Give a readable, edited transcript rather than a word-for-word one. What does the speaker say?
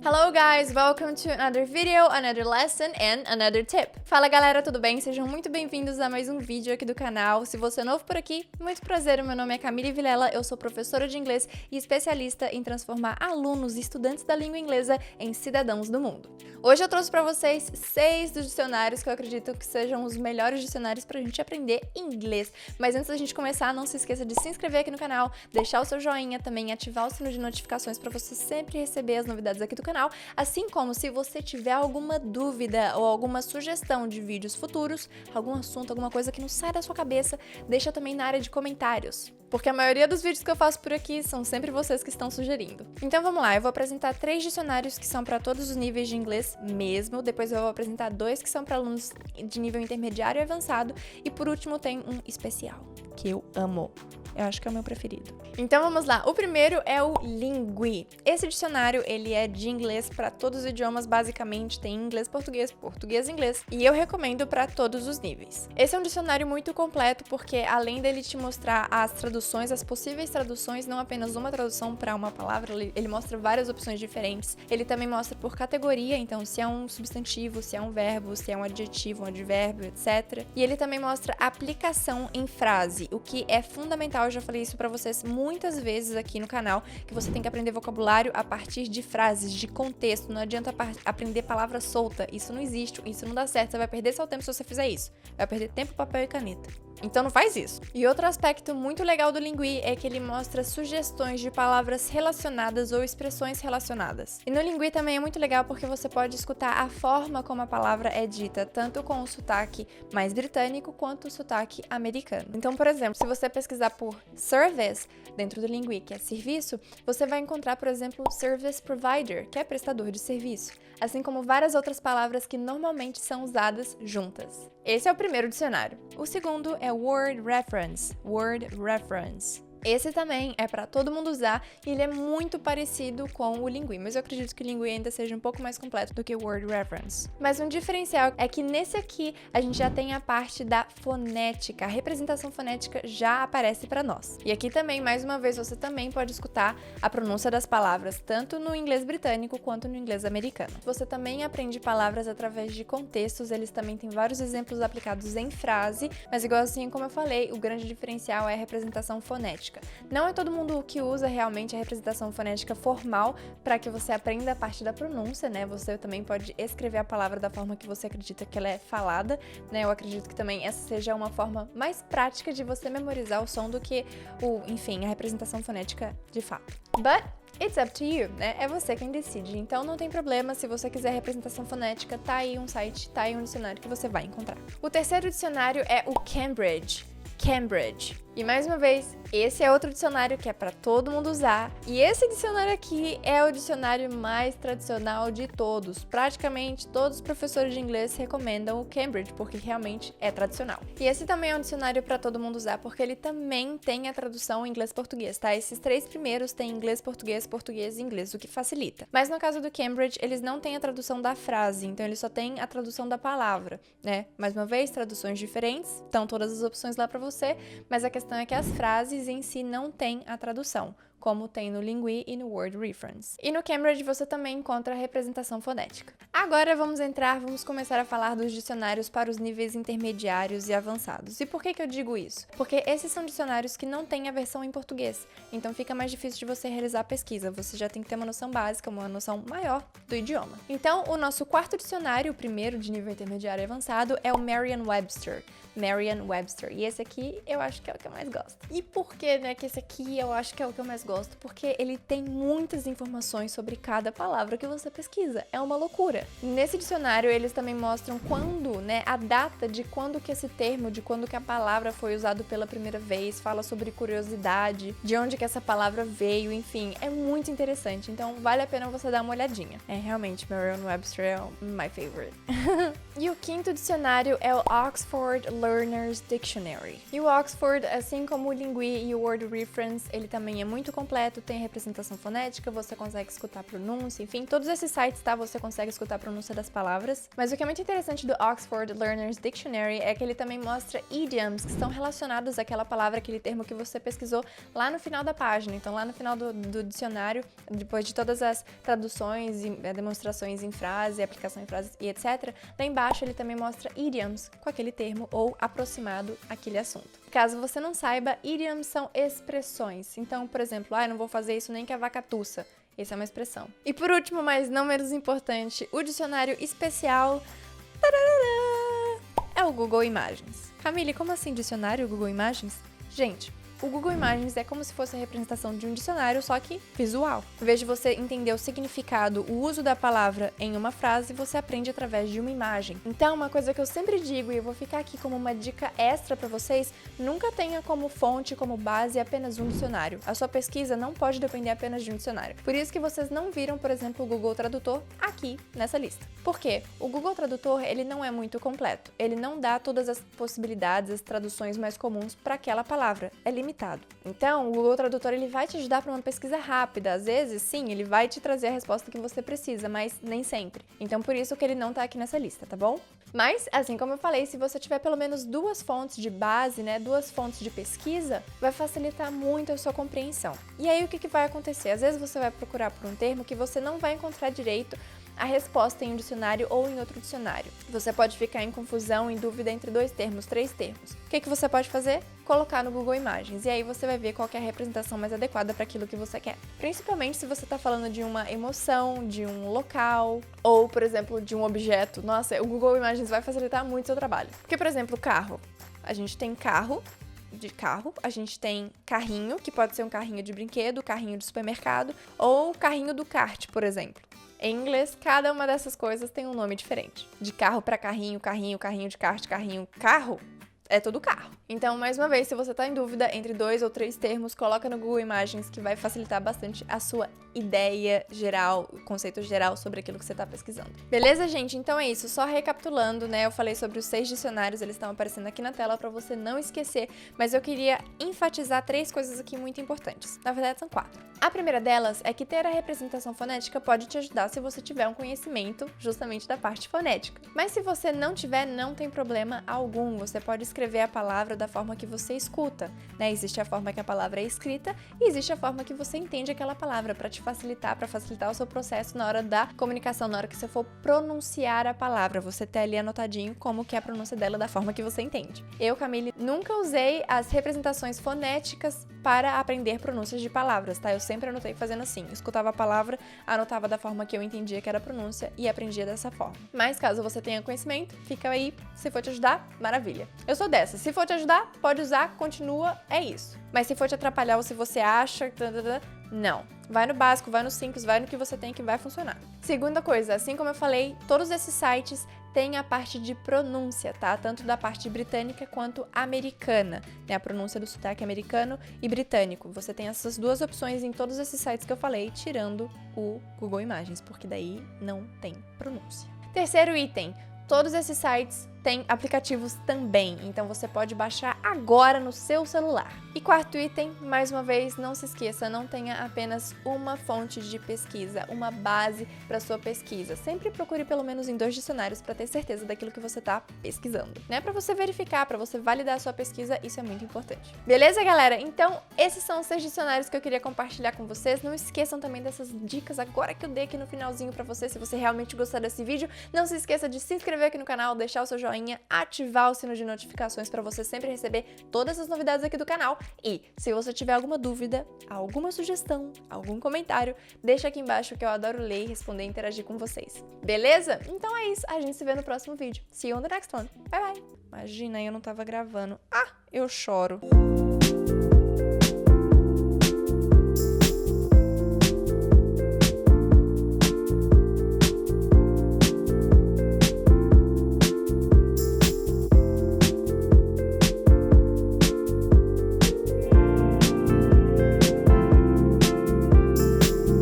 Hello guys, welcome to another video, another lesson and another tip. Fala galera, tudo bem? Sejam muito bem-vindos a mais um vídeo aqui do canal. Se você é novo por aqui, muito prazer, meu nome é Camille Vilela, eu sou professora de inglês e especialista em transformar alunos e estudantes da língua inglesa em cidadãos do mundo. Hoje eu trouxe para vocês 6 dos dicionários que eu acredito que sejam os melhores dicionários pra gente aprender inglês. Mas antes da gente começar, não se esqueça de se inscrever aqui no canal, deixar o seu joinha, também ativar o sino de notificações para você sempre receber as novidades aqui do canal, assim como se você tiver alguma dúvida ou alguma sugestão de vídeos futuros, algum assunto, alguma coisa que não sai da sua cabeça, deixa também na área de comentários, porque a maioria dos vídeos que eu faço por aqui são sempre vocês que estão sugerindo. Então vamos lá, eu vou apresentar 3 dicionários que são para todos os níveis de inglês mesmo, depois eu vou apresentar 2 que são para alunos de nível intermediário e avançado, e por último tem um especial, que eu amo. Eu acho que é o meu preferido. Então vamos lá. O primeiro é o Lingui. Esse dicionário, ele é de inglês para todos os idiomas, basicamente tem inglês, português, inglês, e eu recomendo para todos os níveis. Esse é um dicionário muito completo porque além dele te mostrar as traduções, as possíveis traduções, não apenas uma tradução para uma palavra, ele mostra várias opções diferentes. Ele também mostra por categoria, então se é um substantivo, se é um verbo, se é um adjetivo, um advérbio, etc. E ele também mostra aplicação em frase, o que é fundamental. Eu já falei isso pra vocês muitas vezes aqui no canal, que você tem que aprender vocabulário a partir de frases, de contexto. Não adianta aprender palavra solta. Isso não existe, isso não dá certo. Você vai perder seu tempo se você fizer isso. Vai perder tempo, papel e caneta. Então não faz isso. E outro aspecto muito legal do Lingui é que ele mostra sugestões de palavras relacionadas ou expressões relacionadas. E no Lingui também é muito legal porque você pode escutar a forma como a palavra é dita, tanto com o sotaque mais britânico quanto o sotaque americano. Então, por exemplo, se você pesquisar por service dentro do Lingui, que é serviço, você vai encontrar, por exemplo, service provider, que é prestador de serviço, assim como várias outras palavras que normalmente são usadas juntas. Esse é o primeiro dicionário. O segundo é Word Reference. Word Reference. Esse também é para todo mundo usar e ele é muito parecido com o Lingui, mas eu acredito que o Lingui ainda seja um pouco mais completo do que o Word Reference. Mas um diferencial é que nesse aqui a gente já tem a parte da fonética, a representação fonética já aparece para nós. E aqui também, mais uma vez, você também pode escutar a pronúncia das palavras, tanto no inglês britânico quanto no inglês americano. Você também aprende palavras através de contextos, eles também têm vários exemplos aplicados em frase, mas igual assim como eu falei, o grande diferencial é a representação fonética. Não é todo mundo que usa realmente a representação fonética formal para que você aprenda a parte da pronúncia, né? Você também pode escrever a palavra da forma que você acredita que ela é falada, né? Eu acredito que também essa seja uma forma mais prática de você memorizar o som do que a representação fonética de fato. But it's up to you, né? É você quem decide. Então não tem problema, se você quiser representação fonética, tá aí um site, tá aí um dicionário que você vai encontrar. O terceiro dicionário é o Cambridge. Cambridge. E mais uma vez, esse é outro dicionário que é para todo mundo usar. E esse dicionário aqui é o dicionário mais tradicional de todos. Praticamente todos os professores de inglês recomendam o Cambridge, porque realmente é tradicional. E esse também é um dicionário para todo mundo usar, porque ele também tem a tradução em inglês-português, tá? Esses 3 primeiros têm inglês-português, português e inglês, o que facilita. Mas no caso do Cambridge, eles não têm a tradução da frase, então eles só têm a tradução da palavra, né? Mais uma vez, traduções diferentes, estão todas as opções lá para você, mas a questão é que as frases em si não têm a tradução, como tem no Lingui e no Word Reference. E no Cambridge você também encontra a representação fonética. Agora vamos começar a falar dos dicionários para os níveis intermediários e avançados. E por que eu digo isso? Porque esses são dicionários que não têm a versão em português, então fica mais difícil de você realizar a pesquisa, você já tem que ter uma noção básica, uma noção maior do idioma. Então, o nosso quarto dicionário, o primeiro de nível intermediário e avançado, é o Merriam-Webster. Merriam-Webster. E esse aqui eu acho que é o que eu mais gosto. E por que, né, que esse aqui eu acho que é o que eu mais gosto? Porque ele tem muitas informações sobre cada palavra que você pesquisa. É uma loucura. Nesse dicionário, eles também mostram quando, né, a data de quando que esse termo, de quando que a palavra foi usado pela primeira vez, fala sobre curiosidade, de onde que essa palavra veio, enfim, é muito interessante. Então, vale a pena você dar uma olhadinha. É, realmente, Merriam-Webster é my favorite. E o quinto dicionário é o Oxford Learner's Dictionary. E o Oxford, assim como o Lingui e o Word Reference, ele também é muito completo, tem representação fonética, você consegue escutar a pronúncia, enfim, todos esses sites, tá? Você consegue escutar a pronúncia das palavras. Mas o que é muito interessante do Oxford Learner's Dictionary é que ele também mostra idioms que estão relacionados àquela palavra, aquele termo que você pesquisou lá no final da página. Então, lá no final do dicionário, depois de todas as traduções e demonstrações em frase, aplicação em frases e etc., lá embaixo ele também mostra idioms com aquele termo ou aproximado àquele assunto. Caso você não saiba, idioms são expressões. Então, por exemplo, eu não vou fazer isso nem que a vaca tussa. Essa é uma expressão. E por último, mas não menos importante, o dicionário especial é o Google Imagens. Camille, como assim dicionário Google Imagens? Gente, o Google Imagens é como se fosse a representação de um dicionário, só que visual. Em vez de você entender o significado, o uso da palavra em uma frase, você aprende através de uma imagem. Então, uma coisa que eu sempre digo, e eu vou ficar aqui como uma dica extra para vocês, nunca tenha como fonte, como base, apenas um dicionário. A sua pesquisa não pode depender apenas de um dicionário. Por isso que vocês não viram, por exemplo, o Google Tradutor aqui nessa lista. Por quê? O Google Tradutor, ele não é muito completo. Ele não dá todas as possibilidades, as traduções mais comuns para aquela palavra. É limitado. Então, o Google Tradutor ele vai te ajudar para uma pesquisa rápida. Às vezes, sim, ele vai te trazer a resposta que você precisa, mas nem sempre. Então, por isso que ele não tá aqui nessa lista, tá bom? Mas, assim como eu falei, se você tiver pelo menos duas fontes de base, né, duas fontes de pesquisa, vai facilitar muito a sua compreensão. E aí, o que vai acontecer? Às vezes você vai procurar por um termo que você não vai encontrar direito a resposta em um dicionário ou em outro dicionário. Você pode ficar em confusão, em dúvida entre dois termos, três termos. O que você pode fazer? Colocar no Google Imagens, e aí você vai ver qual que é a representação mais adequada para aquilo que você quer. Principalmente se você está falando de uma emoção, de um local, ou, por exemplo, de um objeto. Nossa, o Google Imagens vai facilitar muito o seu trabalho. Porque, por exemplo, carro. A gente tem carro, a gente tem carrinho, que pode ser um carrinho de brinquedo, carrinho de supermercado, ou carrinho do kart, por exemplo. Em inglês, cada uma dessas coisas tem um nome diferente. De carro para carrinho, carrinho de kart, carro, é tudo carro. Então, mais uma vez, se você está em dúvida entre dois ou três termos, coloca no Google Imagens que vai facilitar bastante a sua ideia geral, o conceito geral sobre aquilo que você está pesquisando. Beleza, gente? Então é isso. Só recapitulando, né? Eu falei sobre os 6 dicionários, eles estão aparecendo aqui na tela para você não esquecer, mas eu queria enfatizar 3 coisas aqui muito importantes. Na verdade, são 4. A primeira delas é que ter a representação fonética pode te ajudar se você tiver um conhecimento justamente da parte fonética. Mas se você não tiver, não tem problema algum. Você pode escrever a palavra da forma que você escuta, né? Existe a forma que a palavra é escrita e existe a forma que você entende aquela palavra para facilitar o seu processo na hora da comunicação, na hora que você for pronunciar a palavra, você ter ali anotadinho como que é a pronúncia dela da forma que você entende. Eu, Camille, nunca usei as representações fonéticas para aprender pronúncias de palavras, tá? Eu sempre anotei fazendo assim, eu escutava a palavra, anotava da forma que eu entendia que era a pronúncia e aprendia dessa forma. Mas caso você tenha conhecimento, fica aí, se for te ajudar, maravilha. Eu sou dessa, se for te ajudar, pode usar, continua, é isso. Mas se for te atrapalhar ou se você acha, não. Vai no básico, vai no simples, vai no que você tem que vai funcionar. Segunda coisa, assim como eu falei, todos esses sites têm a parte de pronúncia, tá? Tanto da parte britânica quanto americana, né? A pronúncia do sotaque americano e britânico. Você tem essas duas opções em todos esses sites que eu falei, tirando o Google Imagens, porque daí não tem pronúncia. Terceiro item, todos esses sites têm aplicativos também, então você pode baixar agora no seu celular. E quarto item, mais uma vez, não se esqueça, não tenha apenas uma fonte de pesquisa, uma base para sua pesquisa. Sempre procure pelo menos em 2 dicionários para ter certeza daquilo que você está pesquisando, né? Para você verificar, para você validar a sua pesquisa, isso é muito importante. Beleza, galera? Então, esses são os 6 dicionários que eu queria compartilhar com vocês. Não esqueçam também dessas dicas agora que eu dei aqui no finalzinho para você. Se você realmente gostar desse vídeo, não se esqueça de se inscrever aqui no canal, deixar o seu joinha, ativar o sino de notificações para você sempre receber todas as novidades aqui do canal. E se você tiver alguma dúvida, alguma sugestão, algum comentário, deixa aqui embaixo que eu adoro ler, responder e interagir com vocês. Beleza? Então é isso, a gente se vê no próximo vídeo. See you on the next one. Bye bye! Imagina, eu não tava gravando. Ah, eu choro.